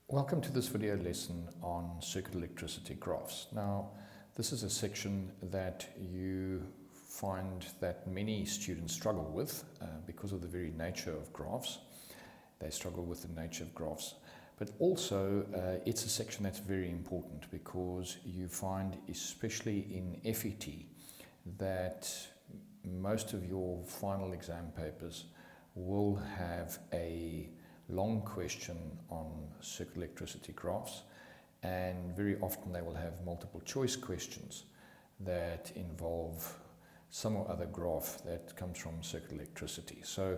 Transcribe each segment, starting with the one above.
Welcome to this video lesson on circuit electricity graphs. Now, this is a section that you find that many students struggle with because of the very nature of graphs. They struggle with the nature of graphs. But also, it's a section that's very important because you find, especially in FET, that most of your final exam papers will have a long question on circuit electricity graphs, and very often they will have multiple choice questions that involve some or other graph that comes from circuit electricity. So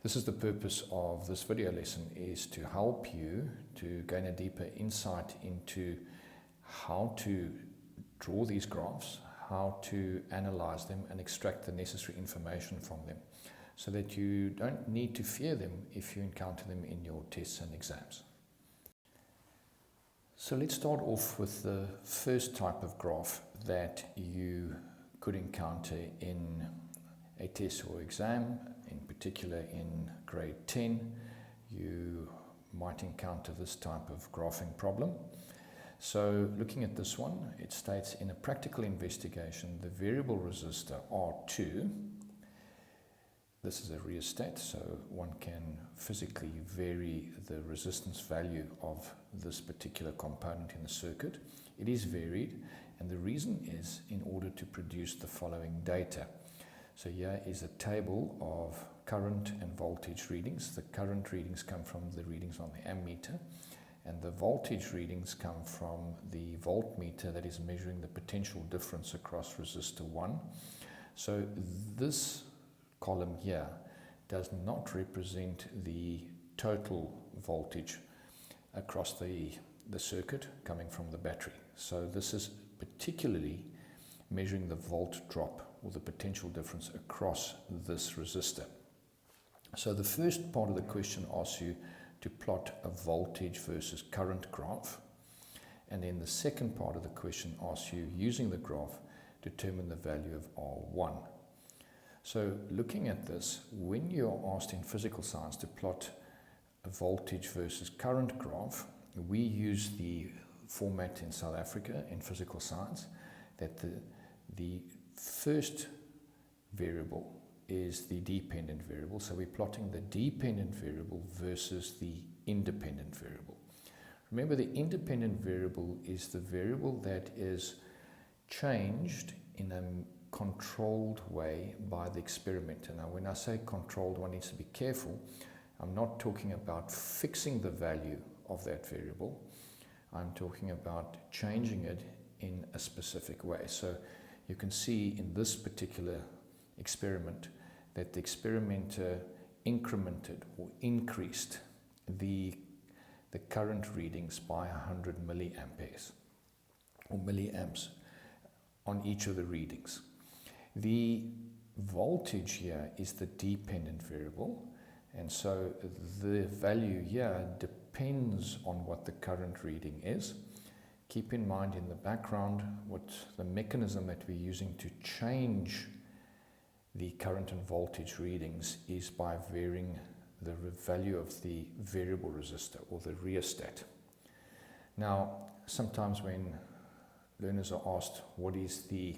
this is the purpose of this video lesson, is to help you to gain a deeper insight into how to draw these graphs, how to analyze them and extract the necessary information from them, so that you don't need to fear them if you encounter them in your tests and exams. So let's start off with the first type of graph that you could encounter in a test or exam, in particular in grade 10. You might encounter this type of graphing problem. So looking at this one, it states, in a practical investigation, the variable resistor R2, this is a rheostat, so one can physically vary the resistance value of this particular component in the circuit. It is varied, and the reason is in order to produce the following data. So here is a table of current and voltage readings. The current readings come from the readings on the ammeter, and the voltage readings come from the voltmeter that is measuring the potential difference across resistor 1. So this column here does not represent the total voltage across the circuit coming from the battery. So this is particularly measuring the volt drop or the potential difference across this resistor. So the first part of the question asks you to plot a voltage versus current graph, and then the second part of the question asks you, using the graph, determine the value of R1. So looking at this, when you're asked in physical science to plot a voltage versus current graph, we use the format in South Africa in physical science that the first variable is the dependent variable. So we're plotting the dependent variable versus the independent variable. Remember, the independent variable is the variable that is changed in a controlled way by the experimenter. Now, when I say controlled, one needs to be careful. I'm not talking about fixing the value of that variable. I'm talking about changing it in a specific way. So you can see in this particular experiment that the experimenter incremented or increased the current readings by 100 milliamperes or milliamps on each of the readings. The voltage here is the dependent variable, and so the value here depends on what the current reading is. Keep in mind in the background what the mechanism that we're using to change the current and voltage readings is by varying the value of the variable resistor or the rheostat. Now, sometimes when learners are asked what is the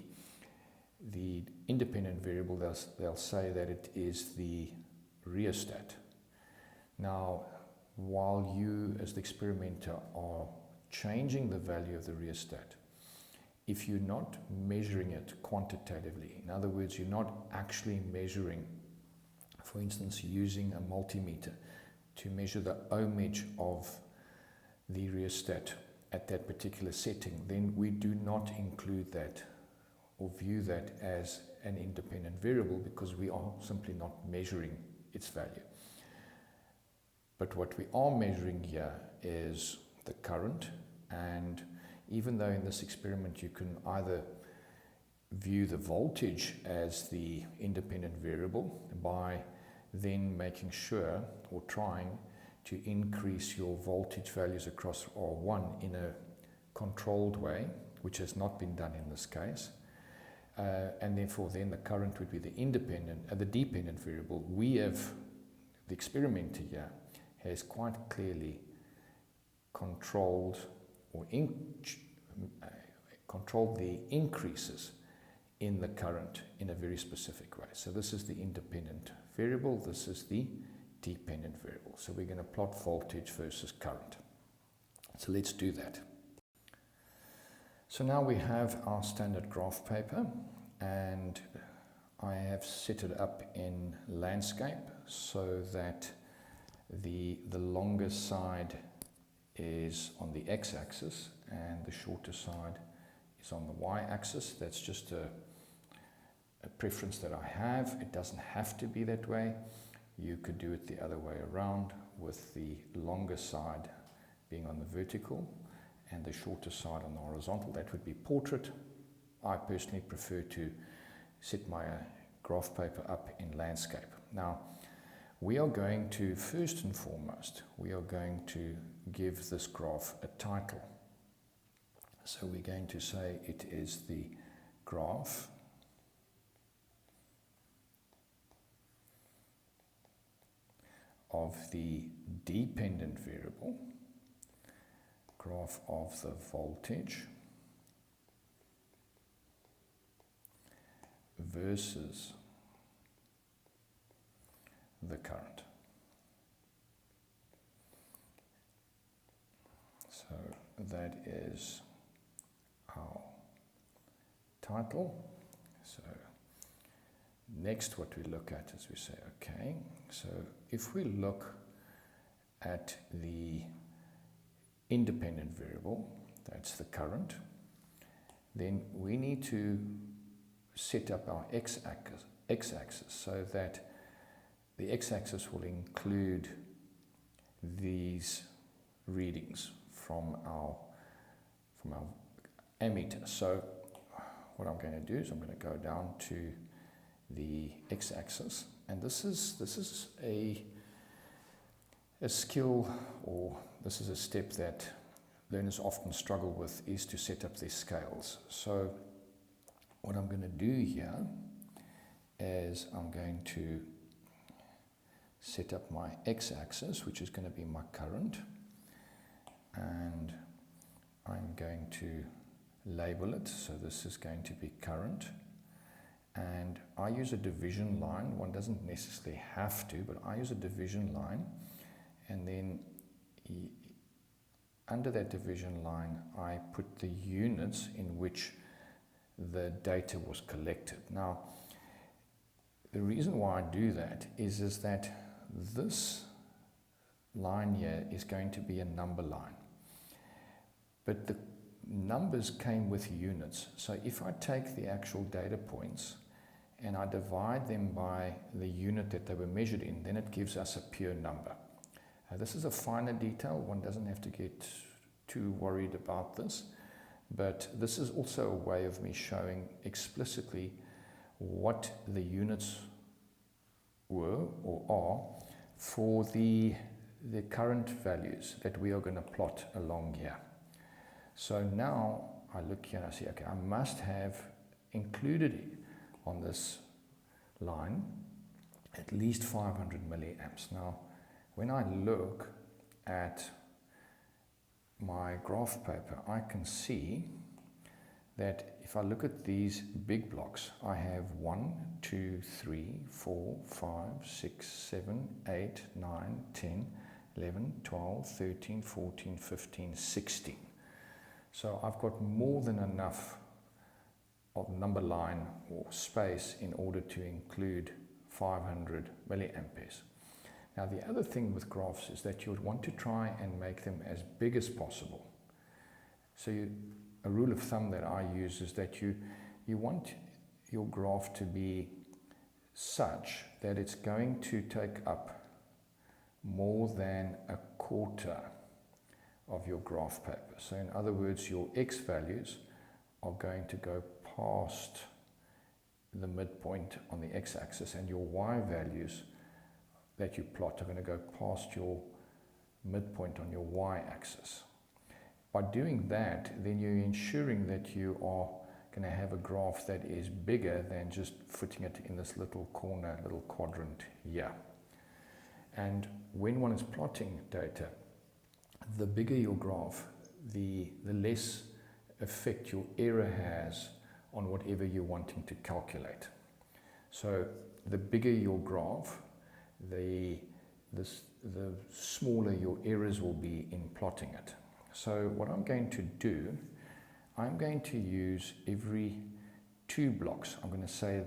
independent variable, they'll say that it is the rheostat. Now, while you as the experimenter are changing the value of the rheostat, if you're not measuring it quantitatively, in other words, you're not actually measuring, for instance, using a multimeter to measure the ohmage of the rheostat at that particular setting, then we do not include that or view that as an independent variable because we are simply not measuring its value. But what we are measuring here is the current, and even though in this experiment you can either view the voltage as the independent variable by then making sure or trying to increase your voltage values across R1 in a controlled way, which has not been done in this case, and therefore then the current would be the dependent variable. We have, the experimenter here has quite clearly controlled or controlled the increases in the current in a very specific way. So this is the independent variable, this is the dependent variable. So we're going to plot voltage versus current. So let's do that. So now we have our standard graph paper, and I have set it up in landscape so that the longer side is on the x-axis and the shorter side is on the y-axis. That's just a preference that I have. It doesn't have to be that way. You could do it the other way around, with the longer side being on the vertical and the shorter side on the horizontal. That would be portrait. I personally prefer to set my graph paper up in landscape. Now, we are going to, first and foremost, we are going to give this graph a title. So we're going to say it is the graph of the dependent variable, graph of the voltage versus the current. So that is our title. So next what we look at is we say, okay, so if we look at the independent variable, that's the current, then we need to set up our x-axis so that the x-axis will include these readings from our ammeter. So what I'm going to do is I'm going to go down to the x-axis, and this is a skill, or this is a step that learners often struggle with, is to set up their scales. So what I'm going to do here is I'm going to set up my x-axis, which is going to be my current, and I'm going to label it. So this is going to be current, and I use a division line. One doesn't necessarily have to, but I use a division line, and then under that division line I put the units in which the data was collected. Now, the reason why I do that is that this line here is going to be a number line, but the numbers came with units. So if I take the actual data points and I divide them by the unit that they were measured in, then it gives us a pure number. This is a finer detail. One doesn't have to get too worried about this, but this is also a way of me showing explicitly what the units were or are for the current values that we are going to plot along here. So now I look here and I see, okay, I must have included on this line at least 500 milliamps. Now, when I look at my graph paper, I can see that if I look at these big blocks, I have 1, 2, 3, 4, 5, 6, 7, 8, 9, 10, 11, 12, 13, 14, 15, 16. So I've got more than enough of number line or space in order to include 500 milliamperes. Now, the other thing with graphs is that you would want to try and make them as big as possible. So a rule of thumb that I use is that you want your graph to be such that it's going to take up more than a quarter of your graph paper. So in other words, your x values are going to go past the midpoint on the x-axis, and your y values that you plot are going to go past your midpoint on your y-axis. By doing that, then you're ensuring that you are going to have a graph that is bigger than just fitting it in this little corner, little quadrant here. And when one is plotting data, the bigger your graph, the less effect your error has on whatever you're wanting to calculate. So the bigger your graph, the smaller your errors will be in plotting it. So what I'm going to do, I'm going to use every 2 blocks. I'm going to say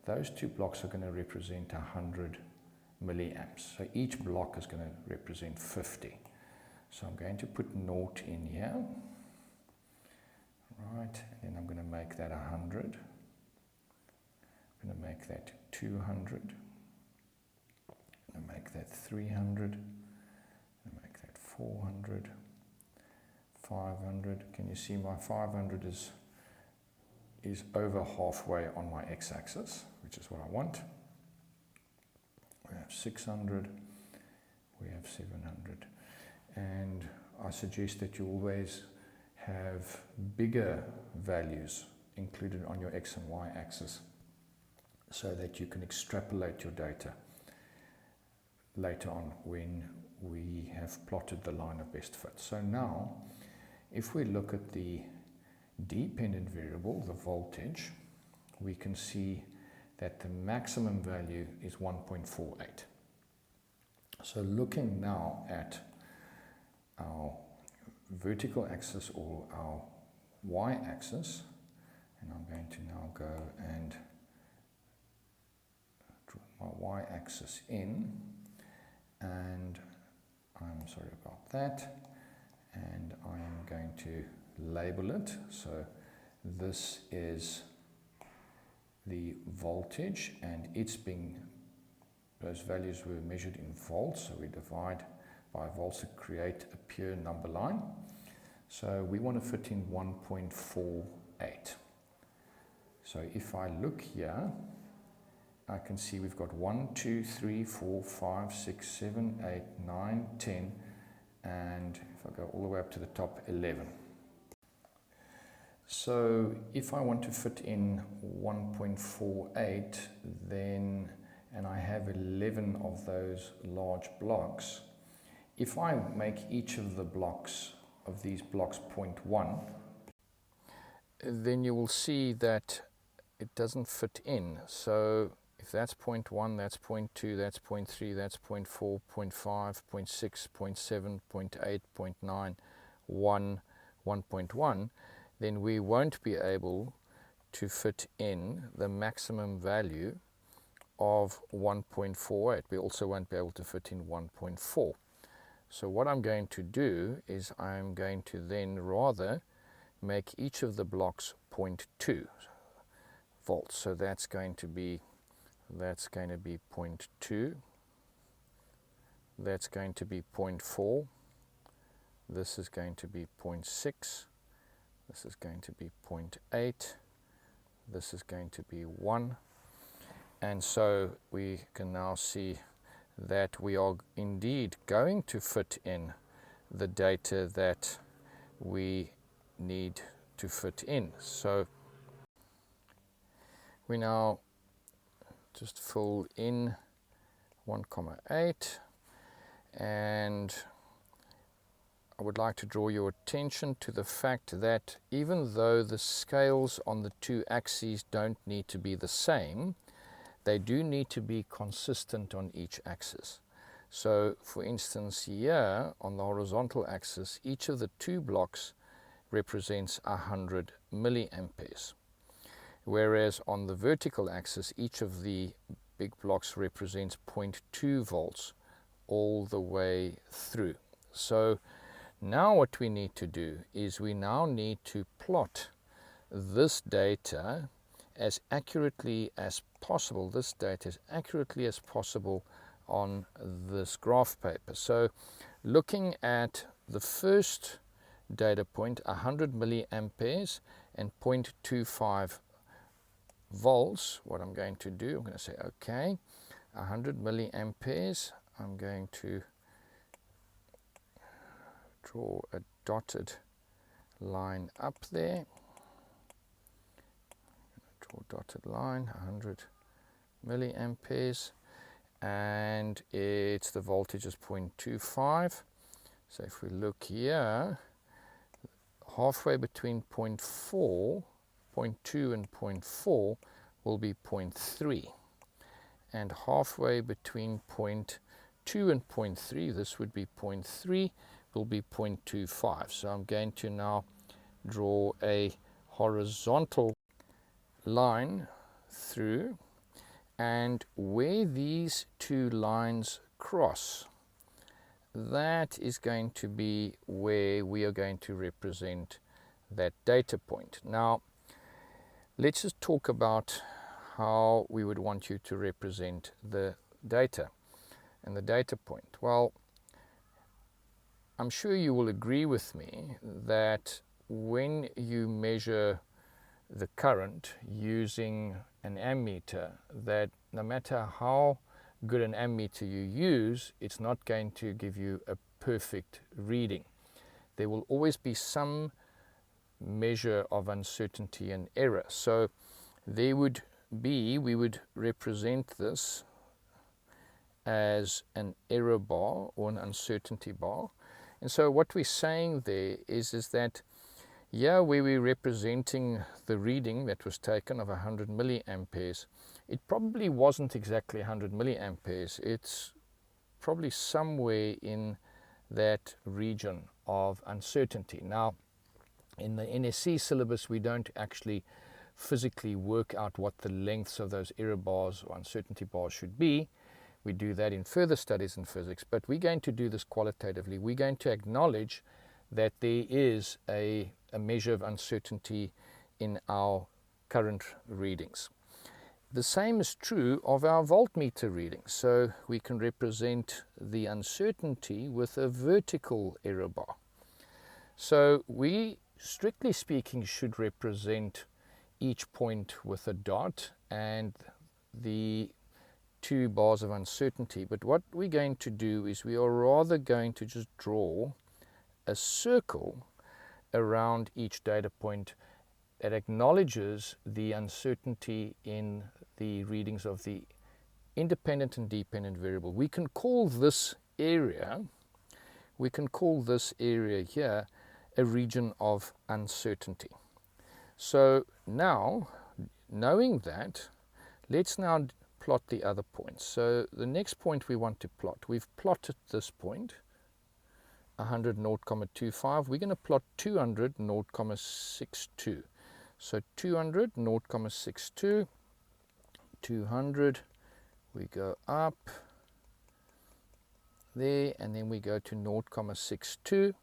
those 2 blocks are going to represent 100 milliamps. So each block is going to represent 50. So I'm going to put 0 in here. Right, and then I'm going to make that 100. I'm going to make that 200. I'm going to make that 300. I'm going to make that 400. 500. Can you see my 500 is over halfway on my x-axis, which is what I want. We have 600. We have 700. And I suggest that you always have bigger values included on your x and y axis so that you can extrapolate your data later on when we have plotted the line of best fit. So now, if we look at the dependent variable, the voltage, we can see that the maximum value is 1.48. So looking now at our vertical axis or our y-axis, and I'm going to now go and draw my y-axis in, and I'm sorry about that, and I am going to label it. So this is the voltage, and those values were measured in volts, so we divide by volts to create a pure number line. So we want to fit in 1.48. So if I look here, I can see we've got 1, 2, 3, 4, 5, 6, 7, 8, 9, 10, and if I go all the way up to the top, 11. So if I want to fit in 1.48, then, and I have 11 of those large blocks, if I make each of the blocks, of these blocks 0.1, then you will see that it doesn't fit in. So if that's 0.1, that's 0.2, that's 0.3, that's 0.4, 0.5, 0.6, 0.7, 0.8, 0.9, 1, 1.1, then we won't be able to fit in the maximum value of 1.48. We also won't be able to fit in 1.4. So what I'm going to do is I'm going to then rather make each of the blocks 0.2 volts. So that's going to be 0.2. That's going to be 0.4. This is going to be 0.6. This is going to be 0.8. This is going to be 1. And so we can now see that we are indeed going to fit in the data that we need to fit in. So we now just fill in 1,8, and I would like to draw your attention to the fact that even though the scales on the 2 axes don't need to be the same, they do need to be consistent on each axis. So for instance here on the horizontal axis, each of the 2 blocks represents 100 milliamperes, whereas on the vertical axis each of the big blocks represents 0.2 volts all the way through. So now what we need to do is we now need to plot this data as accurately as possible, on this graph paper. So looking at the first data point, 100 milliamperes and 0.25 volts, what I'm going to do, I'm going to say, okay, 100 milliamperes, I'm going to draw a dotted line up there. Dotted line, 100 milliamperes, and the voltage is 0.25. So if we look here, halfway between 0.4, 0.2 and 0.4 will be 0.3. And halfway between 0.2 and 0.3, this would be 0.3, will be 0.25. So I'm going to now draw a horizontal line through, and where these two lines cross, that is going to be where we are going to represent that data point. Now, let's just talk about how we would want you to represent the data and the data point. Well, I'm sure you will agree with me that when you measure the current using an ammeter, that no matter how good an ammeter you use, it's not going to give you a perfect reading. There will always be some measure of uncertainty and error. So there would be, we would represent this as an error bar or an uncertainty bar. And so what we're saying there is that here where we're representing the reading that was taken of 100 milliamperes, it probably wasn't exactly 100 milliamperes. It's probably somewhere in that region of uncertainty. Now, in the NSC syllabus, we don't actually physically work out what the lengths of those error bars or uncertainty bars should be. We do that in further studies in physics, but we're going to do this qualitatively. We're going to acknowledge that there is a measure of uncertainty in our current readings. The same is true of our voltmeter readings. So we can represent the uncertainty with a vertical error bar. So we, strictly speaking, should represent each point with a dot and the two bars of uncertainty. But what we're going to do is we are rather going to just draw a circle around each data point that acknowledges the uncertainty in the readings of the independent and dependent variable. We can call this area here a region of uncertainty. So now, knowing that, let's now plot the other points. So the next point we want to plot, we've plotted this point, 100 0.25. We're going to plot 200 0.62. So 200 0.62, 200, we go up there, and then we go to 0.62.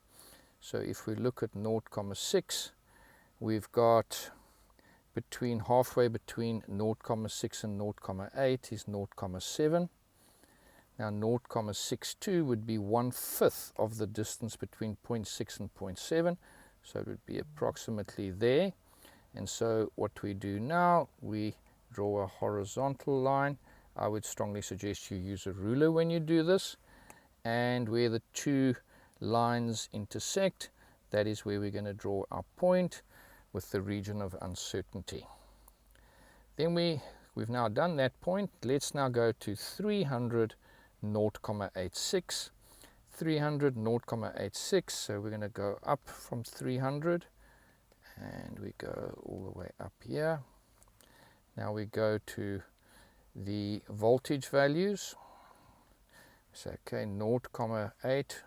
So if we look at 0.6, we've got between halfway between 0.6 and 0.8 is 0.7. Now 0.62 would be 1/5 of the distance between 0.6 and 0.7, so it would be approximately there. And so what we do now, we draw a horizontal line. I would strongly suggest you use a ruler when you do this, and where the two lines intersect, that is where we're going to draw our point with the region of uncertainty. Then we've now done that point. Let's now go to 300 0.86. 300 0.86, so we're going to go up from 300 and we go all the way up here. Now we go to the voltage values. So okay, 0.8,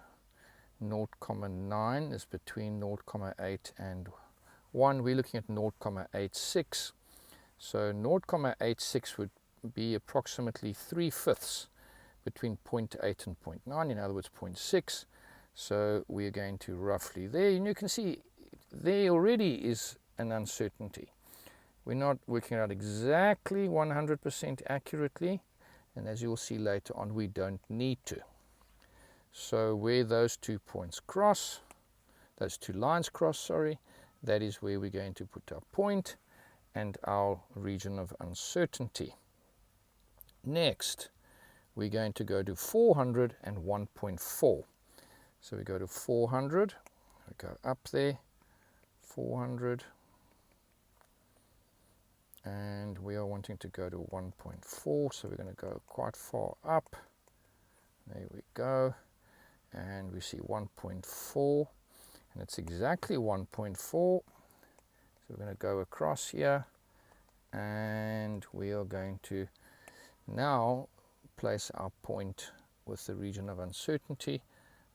0.9 is between 0.8 and 1. We're looking at 0.86. So 0.86 would be approximately 3/5 between 0.8 and 0.9, in other words 0.6. So we're going to roughly there, and you can see there already is an uncertainty. We're not working out exactly 100% accurately, and as you'll see later on, we don't need to. So where those two points cross, those two lines cross, sorry, that is where we're going to put our point and our region of uncertainty. Next, we're going to go to 400 and 1.4. So we go to 400, we go up there, 400, and we are wanting to go to 1.4, so we're going to go quite far up. There we go. and we see 1.4, and it's exactly 1.4. So we're going to go across here, and we are going to now place our point with the region of uncertainty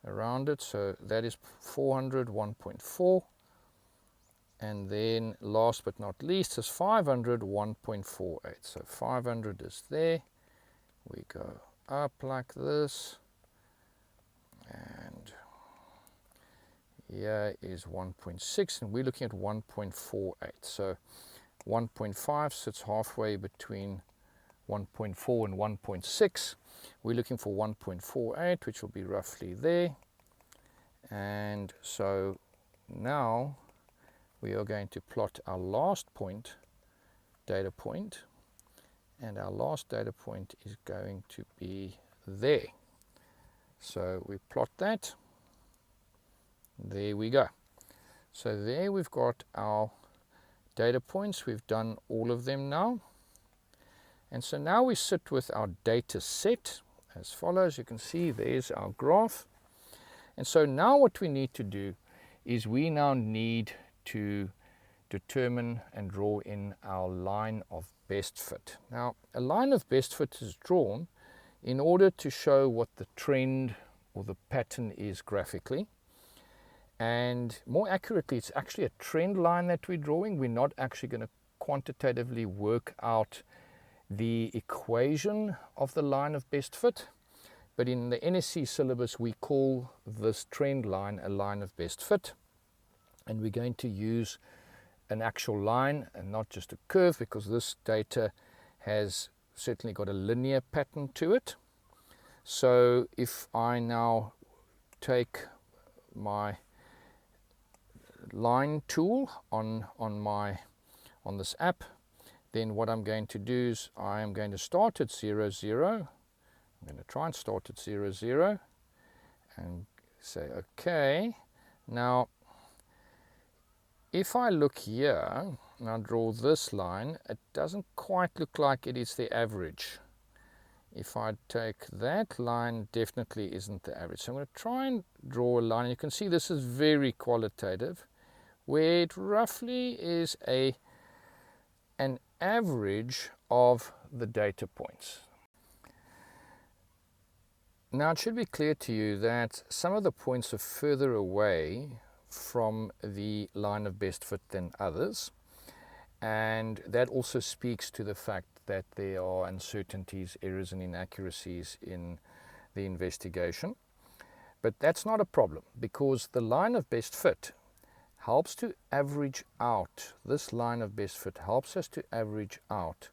around it. So that is 400, 1.4. And then last but not least is 500, 1.48. So 500 is there. We go up like this. And here is 1.6, and we're looking at 1.48. So 1.5 sits halfway between 1.4 and 1.6. We're looking for 1.48, which will be roughly there. And so now we are going to plot our last point, data point, and our last data point is going to be there. So we plot that. There we go. So there we've got our data points. We've done all of them now. And so now we sit with our data set as follows. You can see there's our graph. And so now what we need to do is we now need to determine and draw in our line of best fit. Now, a line of best fit is drawn in order to show what the trend or the pattern is graphically. And more accurately, it's actually a trend line that we're drawing. We're not actually going to quantitatively work out the equation of the line of best fit. But in the NSC syllabus, we call this trend line a line of best fit. And we're going to use an actual line and not just a curve, because this data has certainly got a linear pattern to it. So if I now take my line tool on this app, then what I'm going to do is I am going to start at 0, 0. I'm going to try and start at 0, 0 and say okay. Now if I look here and I draw this line, it doesn't quite look like it is the average. If I take that line, definitely isn't the average. So I'm going to try and draw a line. You can see this is very qualitative, where it roughly is an average of the data points. Now it should be clear to you that some of the points are further away from the line of best fit than others, and that also speaks to the fact that there are uncertainties, errors and inaccuracies in the investigation. But that's not a problem, because the line of best fit helps to average out, this line of best fit helps us to average out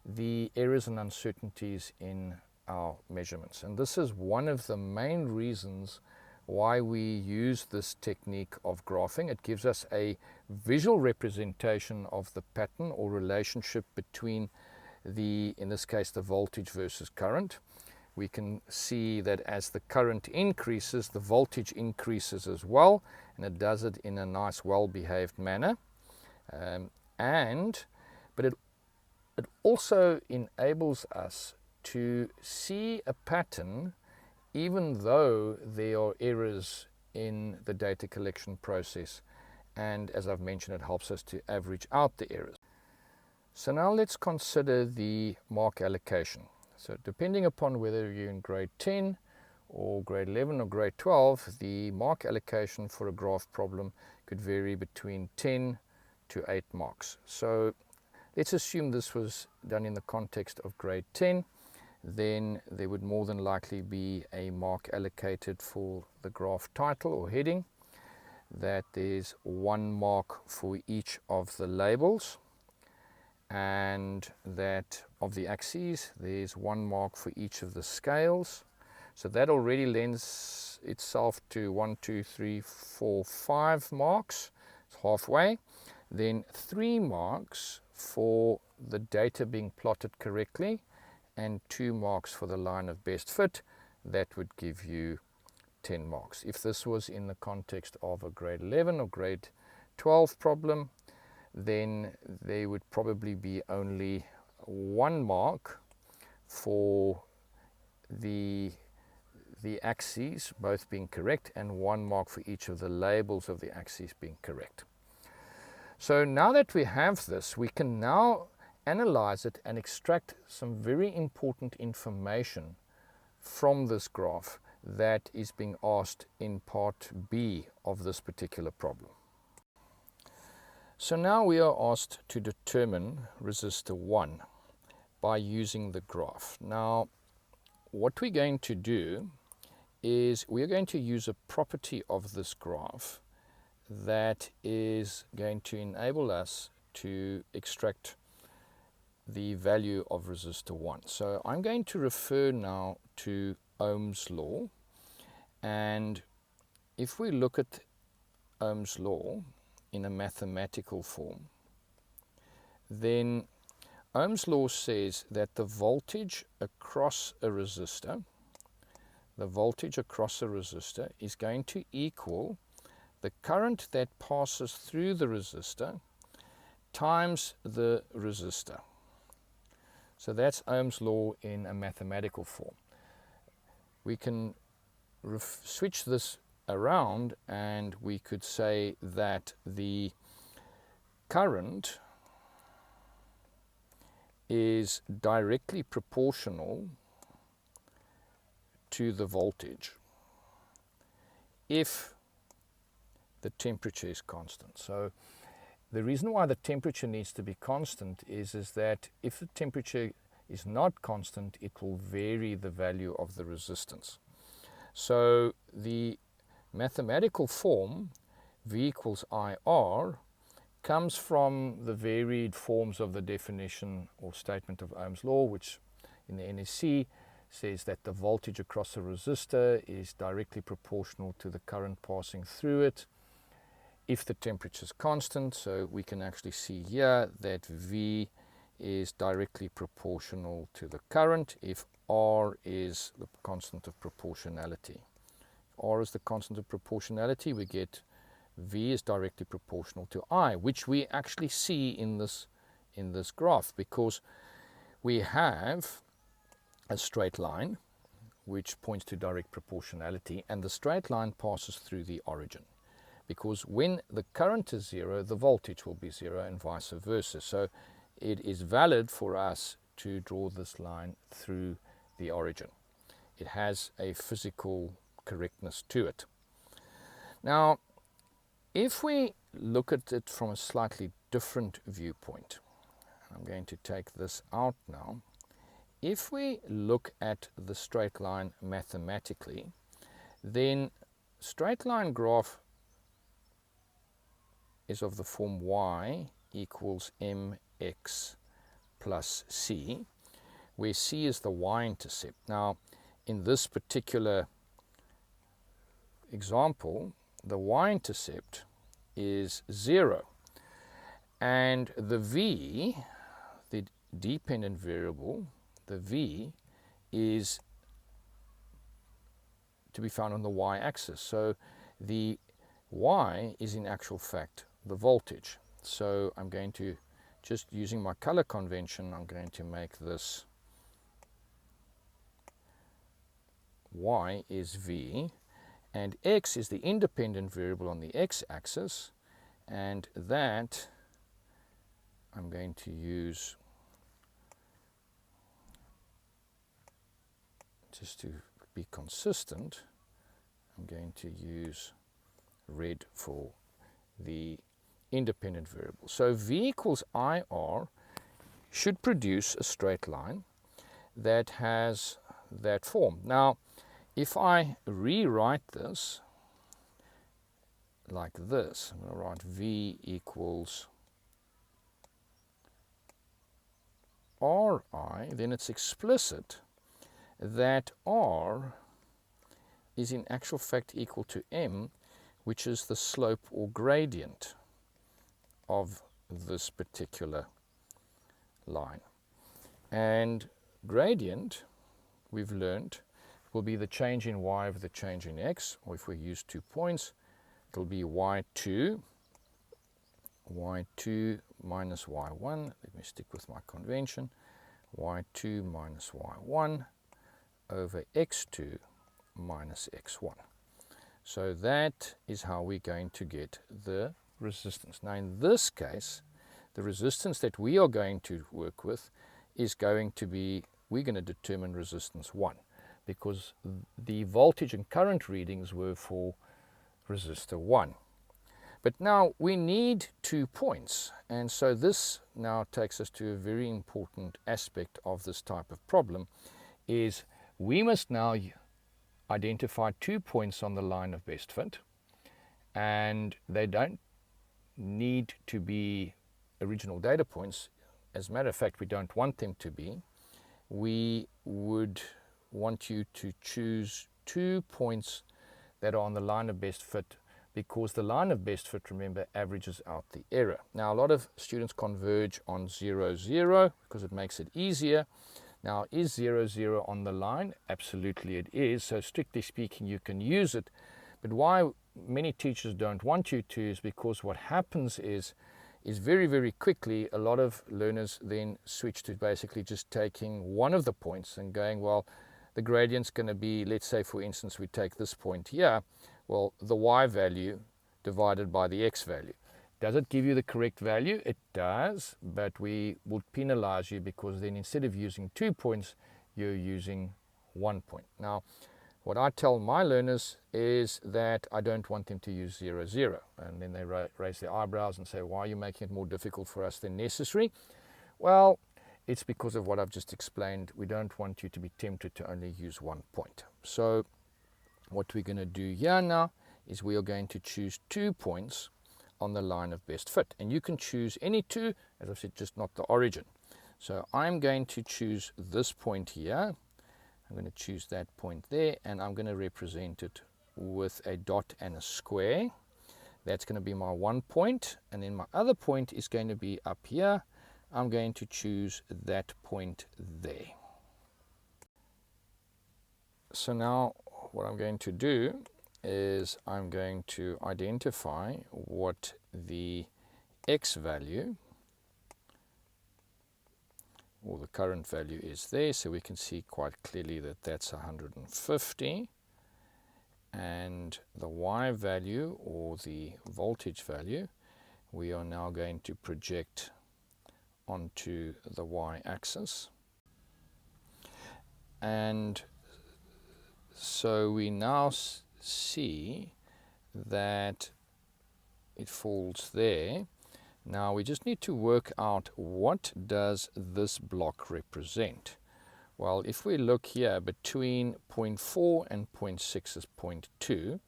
the errors and uncertainties in our measurements. And this is one of the main reasons why we use this technique of graphing. It gives us a visual representation of the pattern or relationship between in this case, the voltage versus current. We can see that as the current increases, the voltage increases as well, and it does it in a nice, well-behaved manner. But it also enables us to see a pattern even though there are errors in the data collection process. And as I've mentioned, it helps us to average out the errors. So now let's consider the mark allocation. So depending upon whether you're in grade 10 or grade 11 or grade 12, the mark allocation for a graph problem could vary between 10 to 8 marks. So let's assume this was done in the context of grade 10. Then there would more than likely be a mark allocated for the graph title or heading, that there's 1 mark for each of the labels, and that of the axes there's 1 mark for each of the scales. So that already lends itself to 1, 2, 3, 4, 5 marks. It's halfway. Then 3 marks for the data being plotted correctly, and 2 marks for the line of best fit. That would give you 10 marks. If this was in the context of a grade 11 or grade 12 problem, then there would probably be only 1 mark for the the axes both being correct and 1 mark for each of the labels of the axes being correct. So now that we have this, we can now analyze it and extract some very important information from this graph that is being asked in part B of this particular problem. So now we are asked to determine resistor 1 by using the graph. Now what we're going to do is we're going to use a property of this graph that is going to enable us to extract the value of resistor 1. So I'm going to refer now to Ohm's law, and if we look at Ohm's law in a mathematical form, then Ohm's law says that the voltage across a resistor, is going to equal the current that passes through the resistor times the resistor. So that's Ohm's law in a mathematical form. We can switch this around and we could say that the current is directly proportional to the voltage if the temperature is constant. So the reason why the temperature needs to be constant is that if the temperature is not constant, it will vary the value of the resistance. So the mathematical form V equals IR comes from the varied forms of the definition or statement of Ohm's law, which in the NSC says that the voltage across a resistor is directly proportional to the current passing through it if the temperature is constant. So we can actually see here that V is directly proportional to the current if R is the constant of proportionality. If R is the constant of proportionality, we get V is directly proportional to I, which we actually see in this graph, because we have a straight line which points to direct proportionality, and the straight line passes through the origin, because when the current is 0, the voltage will be 0 and vice versa. So it is valid for us to draw this line through the origin. It has a physical correctness to it. Now, if we look at it from a slightly different viewpoint, I'm going to take this out now. If we look at the straight line mathematically, then straight line graph is of the form y equals mx plus c, where c is the y-intercept. Now, in this particular example, the y-intercept is 0, and the v, the dependent variable, the v is to be found on the y-axis. So the y is in actual fact the voltage. So I'm going to, just using my color convention, I'm going to make this y is v, and x is the independent variable on the x-axis, and that I'm going to use, just to be consistent, I'm going to use red for the independent variable. So V equals IR should produce a straight line that has that form. Now, if I rewrite this like this, I'm going to write V equals Ri, then it's explicit that R is in actual fact equal to M, which is the slope or gradient of this particular line. And gradient, we've learned, will be the change in y over the change in x, or if we use 2 points, it'll be y2 minus y1. Let me stick with my convention. Y2 minus y1 over x2 minus x1. So that is how we're going to get the resistance. Now in this case, the resistance that we are going to work with is going to be, we're going to determine resistance 1, because the voltage and current readings were for resistor 1. But now we need 2 points, and so this now takes us to a very important aspect of this type of problem, is we must now identify 2 points on the line of best fit, and they don't need to be original data points. As a matter of fact, we don't want them to be. We would want you to choose 2 points that are on the line of best fit, because the line of best fit, remember, averages out the error. Now, a lot of students converge on 0, 0 because it makes it easier. Now, is 0, 0 on the line? Absolutely it is. So strictly speaking, you can use it. But why many teachers don't want you to is because what happens is very, very quickly, a lot of learners then switch to basically just taking one of the points and going, well, the gradient's going to be, let's say, for instance, we take this point here. Well, the y value divided by the x value. Does it give you the correct value? It does, but we would penalize you because then instead of using 2 points, you're using 1 point. Now, what I tell my learners is that I don't want them to use 0, 0. And then they raise their eyebrows and say, why are you making it more difficult for us than necessary? Well, it's because of what I've just explained. We don't want you to be tempted to only use 1 point. So what we're going to do here now is we are going to choose 2 points on the line of best fit. And you can choose any 2, as I've said, just not the origin. So I'm going to choose this point here. I'm going to choose that point there, and I'm going to represent it with a dot and a square. That's going to be my 1 point, and then my other point is going to be up here. I'm going to choose that point there. So now what I'm going to do is I'm going to identify what the x value or the current value is there, so we can see quite clearly that that's 150, and the y value or the voltage value we are now going to project onto the y-axis. And so we now see that it falls there. Now we just need to work out, what does this block represent? Well, if we look here, between 0.4 and 0.6 is 0.2, and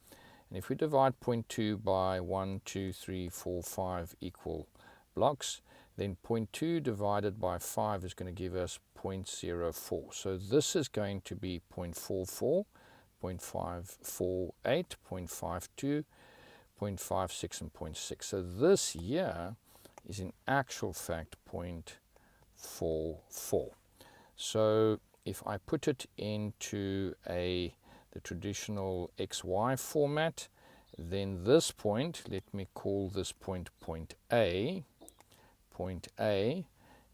if we divide 0.2 by 1, 2, 3, 4, 5 equal blocks, then 0.2 divided by 5 is going to give us 0.04. So this is going to be 0.44, 0.548, 0.52, 0.56 and 0.6. So this here is in actual fact 0.44. So if I put it into the traditional XY format, then this point, let me call this point point A. Point A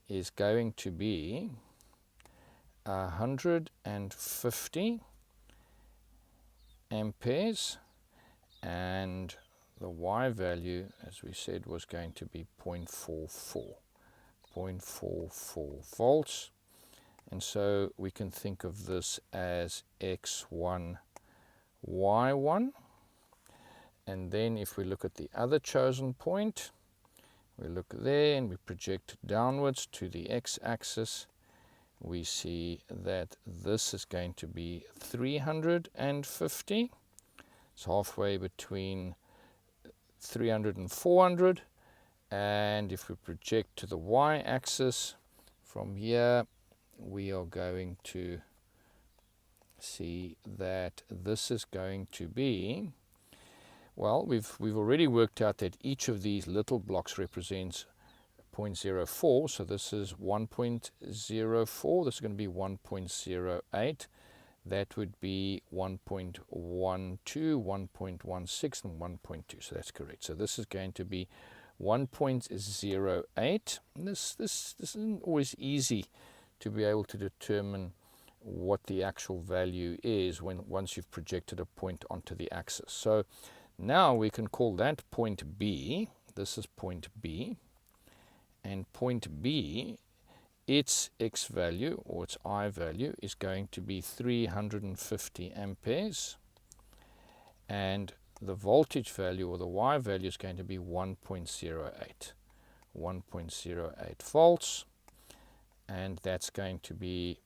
is going to be 150 amperes, and the Y value, as we said, was going to be 0.44 volts. And so we can think of this as X1, Y1. And then if we look at the other chosen point, we look there and we project downwards to the x-axis, we see that this is going to be 350. It's halfway between 300 and 400. And if we project to the y-axis, from here we are going to see that this is going to be, well, we've already worked out that each of these little blocks represents 0.04, so this is 1.04, this is going to be 1.08, that would be 1.12, 1.16 and 1.2, so that's correct. So this is going to be 1.08. This isn't always easy to be able to determine what the actual value is once you've projected a point onto the axis. So now we can call that point B. This is point B, and point B, its X value or its I value is going to be 350 amperes, and the voltage value or the Y value is going to be 1.08 volts, and that's going to be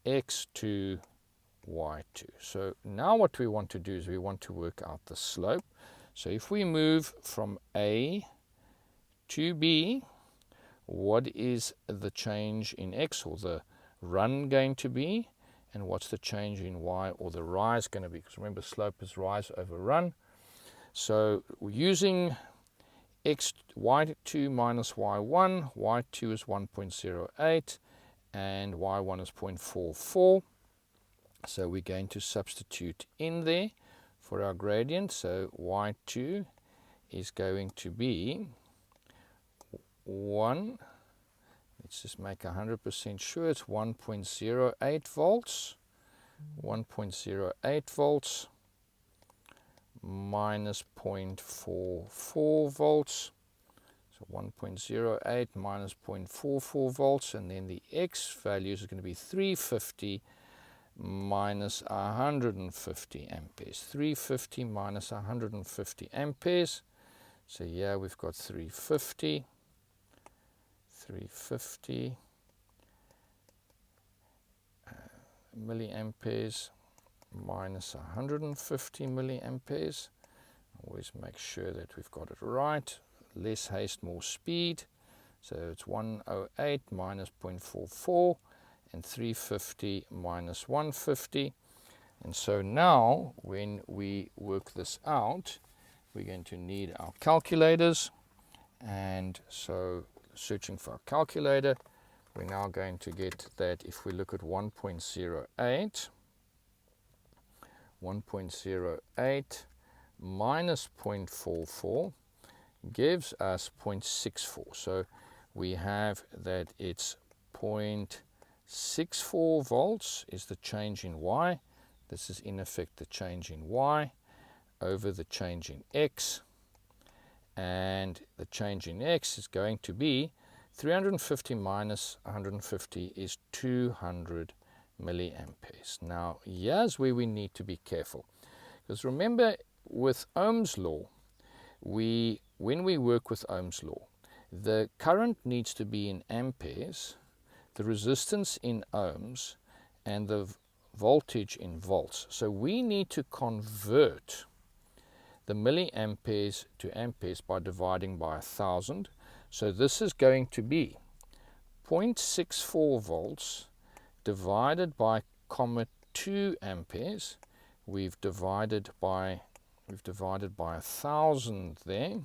X2 Y2. So now what we want to do is we want to work out the slope. So if we move from A to B, what is the change in X or the run going to be, and what's the change in Y or the rise going to be? Because remember, slope is rise over run. So we're using y2 minus y1, y2 is 1.08 and y1 is 0.44. So we're going to substitute in there for our gradient. So y2 is going to be 1, let's just make 100% sure, it's 1.08 volts, 1.08 volts minus 0.44 volts, so 1.08 minus 0.44 volts, and then the X values are going to be 350 minus 150 amperes, 350 minus 150 amperes, so yeah, we've got 350 milliamperes minus 150 milliamperes. Always make sure that we've got it right. Less haste, more speed. So it's 108 minus 0.44 and 350 minus 150. And so now when we work this out, we're going to need our calculators. And so searching for our calculator, we're now going to get that if we look at 1.08 minus 0.44 gives us 0.64. So we have that it's 0.64 volts is the change in Y. This is in effect the change in Y over the change in X. And the change in X is going to be 350 minus 150 is 200 milliamperes. Now, here's where we need to be careful. Because remember, with Ohm's law, when we work with Ohm's law, the current needs to be in amperes, the resistance in ohms, and the voltage in volts. So we need to convert the milliamperes to amperes by dividing by 1,000. So this is going to be 0.64 volts divided by 2 amperes. We've divided by 1,000 there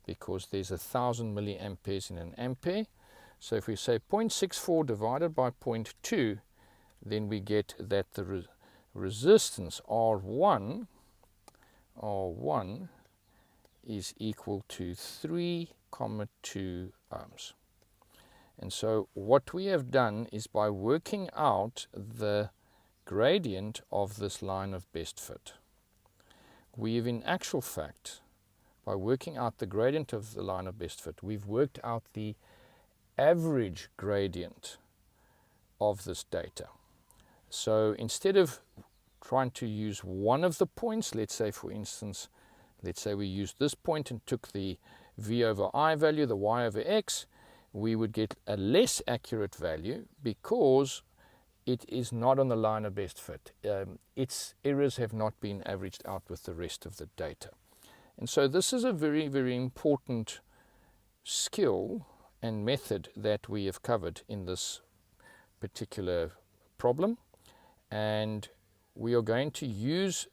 because there's 1,000 milliamperes in an ampere. So if we say 0.64 divided by 0.2, then we get that the resistance R1 is equal to 3,2 ohms. And so what we have done is, by working out the gradient of this line of best fit, we've in actual fact, by working out the gradient of the line of best fit, we've worked out the average gradient of this data. So instead of trying to use one of the points, let's say for instance, let's say we used this point and took the V over I value, the Y over X, we would get a less accurate value because it is not on the line of best fit. Its errors have not been averaged out with the rest of the data. And so this is a very, very important skill and method that we have covered in this particular problem. And we are going to use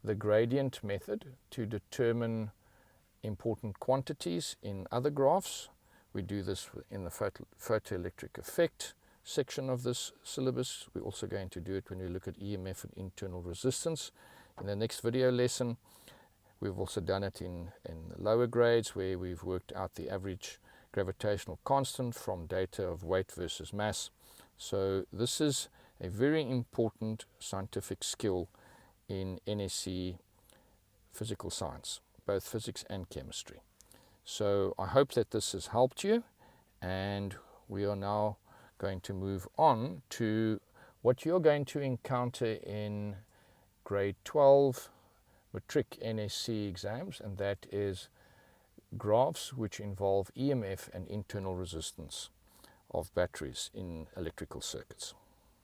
the gradient method to determine important quantities in other graphs. We do this in the photoelectric effect section of this syllabus. We're also going to do it when we look at EMF and internal resistance in the next video lesson. We've also done it in the lower grades, where we've worked out the average gravitational constant from data of weight versus mass. So this is a very important scientific skill in NSC physical science, both physics and chemistry. So I hope that this has helped you, and we are now going to move on to what you're going to encounter in grade 12 matric NSC exams, and that is graphs which involve EMF and internal resistance of batteries in electrical circuits.